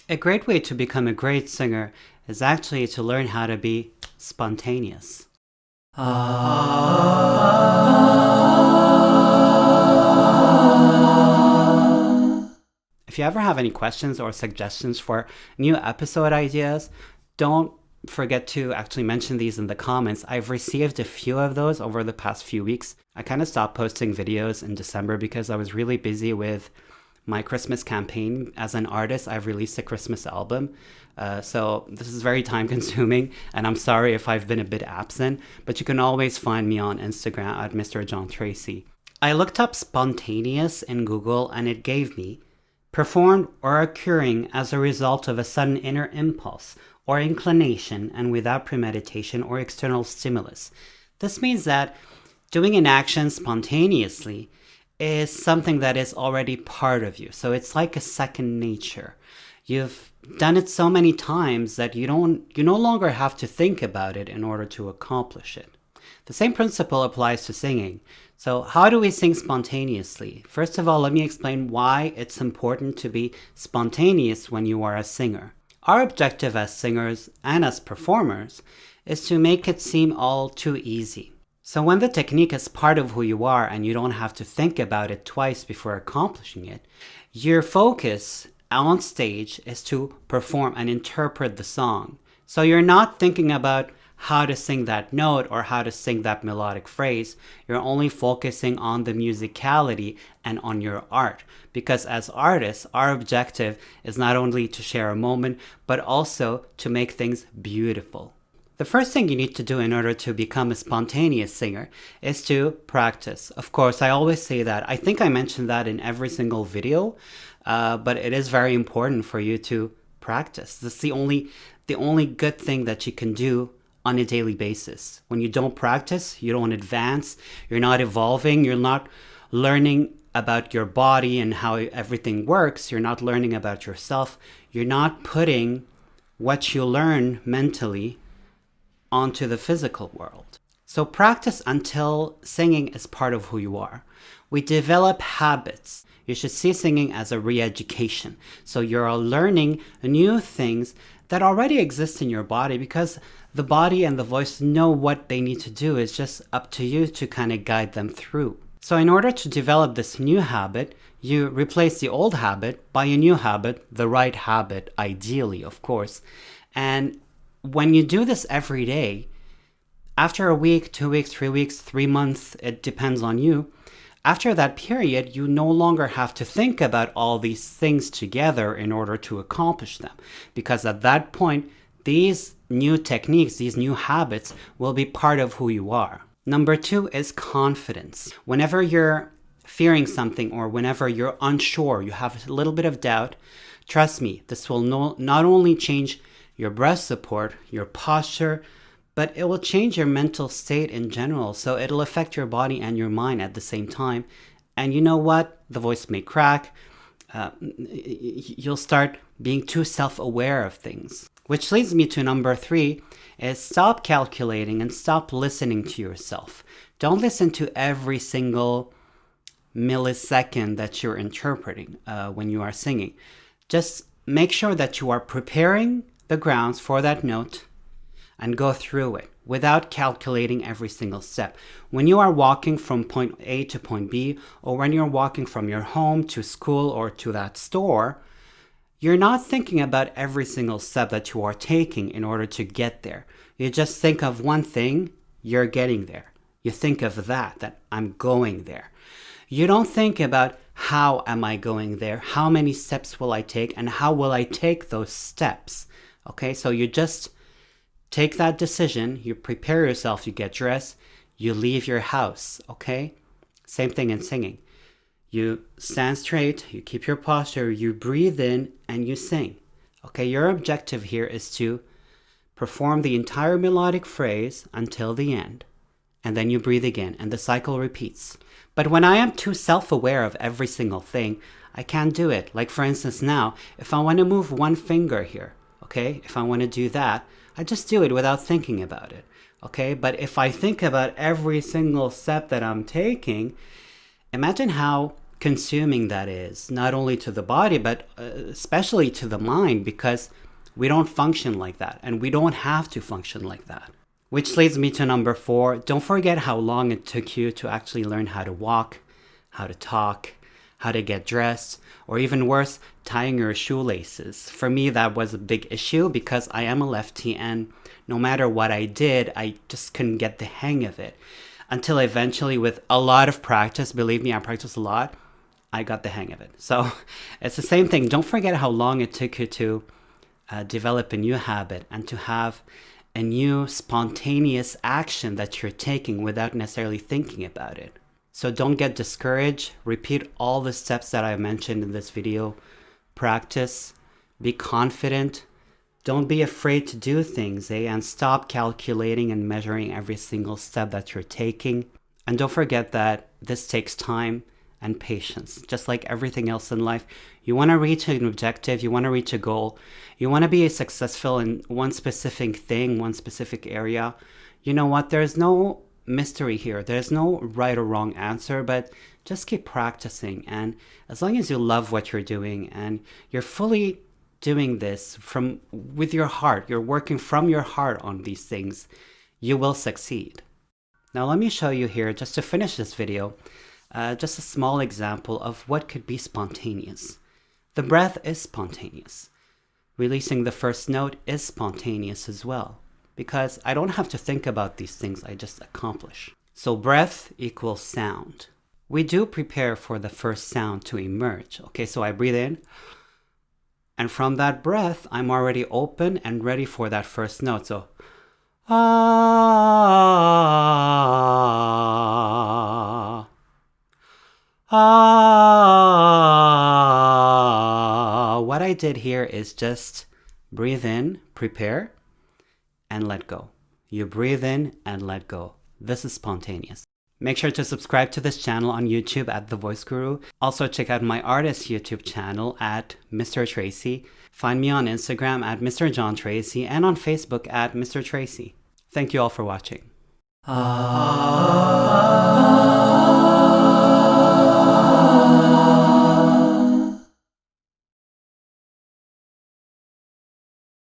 A great way to become a great singer is actually to learn how to be spontaneous. If you ever have any questions or suggestions for new episode ideas, don't forget to actually mention these in the comments. I've received a few of those over the past few weeks. I kind of stopped posting videos in December because I was really busy with my Christmas campaign. As an artist, I've released a Christmas album. So this is very time consuming, and I'm sorry if I've been a bit absent, but you can always find me on Instagram at Mr. John Tracy. I looked up spontaneous in Google and it gave me performed or occurring as a result of a sudden inner impulse or inclination and without premeditation or external stimulus. This means that doing an action spontaneously is something that is already part of you. So it's like a second nature. You've done it so many times that you no longer have to think about it in order to accomplish it. The same principle applies to singing. So how do we sing spontaneously? First of all, let me explain why it's important to be spontaneous when you are a singer. Our objective as singers and as performers is to make it seem all too easy. So when the technique is part of who you are and you don't have to think about it twice before accomplishing it, your focus on stage is to perform and interpret the song. So you're not thinking about how to sing that note or how to sing that melodic phrase. You're only focusing on the musicality and on your art. Because as artists, our objective is not only to share a moment, but also to make things beautiful. The first thing you need to do in order to become a spontaneous singer is to practice. Of course, I always say that. I think I mentioned that in every single video, but it is very important for you to practice. That's the only good thing that you can do on a daily basis. When you don't practice, you don't advance, you're not evolving, you're not learning about your body and how everything works, you're not learning about yourself, you're not putting what you learn mentally onto the physical world. So practice until singing is part of who you are. We develop habits. You should see singing as a re-education. So you're learning new things that already exist in your body because the body and the voice know what they need to do. It's just up to you to kind of guide them through. So in order to develop this new habit, you replace the old habit by a new habit, the right habit, ideally, of course. And when you do this every day, after a week, 2 weeks, 3 weeks, 3 months, it depends on you. After that period, you no longer have to think about all these things together in order to accomplish them. Because at that point, these new techniques, these new habits will be part of who you are. Number 2 is confidence. Whenever you're fearing something or whenever you're unsure, you have a little bit of doubt, trust me, this will not only change your breath support, your posture, but it will change your mental state in general. So it'll affect your body and your mind at the same time. And you know what? The voice may crack. You'll start being too self-aware of things. Which leads me to number 3, is stop calculating and stop listening to yourself. Don't listen to every single millisecond that you're interpreting when you are singing. Just make sure that you are preparing the grounds for that note and go through it without calculating every single step. When you are walking from point A to point B, or when you're walking from your home to school or to that store, you're not thinking about every single step that you are taking in order to get there. You just think of one thing, you're getting there. You think of that I'm going there. You don't think about how am I going there, how many steps will I take, and how will I take those steps. Okay, so you just take that decision, you prepare yourself, you get dressed, you leave your house, okay? Same thing in singing. You stand straight, you keep your posture, you breathe in, and you sing. Okay, your objective here is to perform the entire melodic phrase until the end, and then you breathe again, and the cycle repeats. But when I am too self-aware of every single thing, I can't do it. Like for instance now, if I want to move one finger here, okay, if I want to do that, I just do it without thinking about it, okay? But if I think about every single step that I'm taking, imagine how consuming, that is, not only to the body, but especially to the mind, because we don't function like that, and we don't have to function like that. Which leads me to number 4. Don't forget how long it took you to actually learn how to walk, how to talk, how to get dressed, or even worse, tying your shoelaces. For me, that was a big issue because I am a lefty, and no matter what I did, I just couldn't get the hang of it. Until eventually, with a lot of practice, believe me, I practiced a lot, I got the hang of it. So it's the same thing. Don't forget how long it took you to develop a new habit and to have a new spontaneous action that you're taking without necessarily thinking about it. So don't get discouraged. Repeat all the steps that I mentioned in this video. Practice. Be confident. Don't be afraid to do things, and stop calculating and measuring every single step that you're taking. And don't forget that this takes time and patience. Just like everything else in life, you want to reach an objective, you want to reach a goal, you want to be successful in one specific thing, one specific area. You know what? There's no mystery here. There's no right or wrong answer, but just keep practicing. And as long as you love what you're doing and you're fully doing this with your heart, you're working from your heart on these things, you will succeed. Now let me show you here, just to finish this video, just a small example of what could be spontaneous. The breath is spontaneous. Releasing the first note is spontaneous as well, because I don't have to think about these things, I just accomplish. So breath equals sound. We do prepare for the first sound to emerge. Okay, so I breathe in, and from that breath, I'm already open and ready for that first note. So, ah, ah. What I did here is just breathe in, prepare, and let go. You breathe in and let go. This is spontaneous. Make sure to subscribe to this channel on YouTube at The Voice Guru. Also check out my artist YouTube channel at Mr. Tracy. Find me on Instagram at Mr. John Tracy and on Facebook at Mr. Tracy. Thank you all for watching.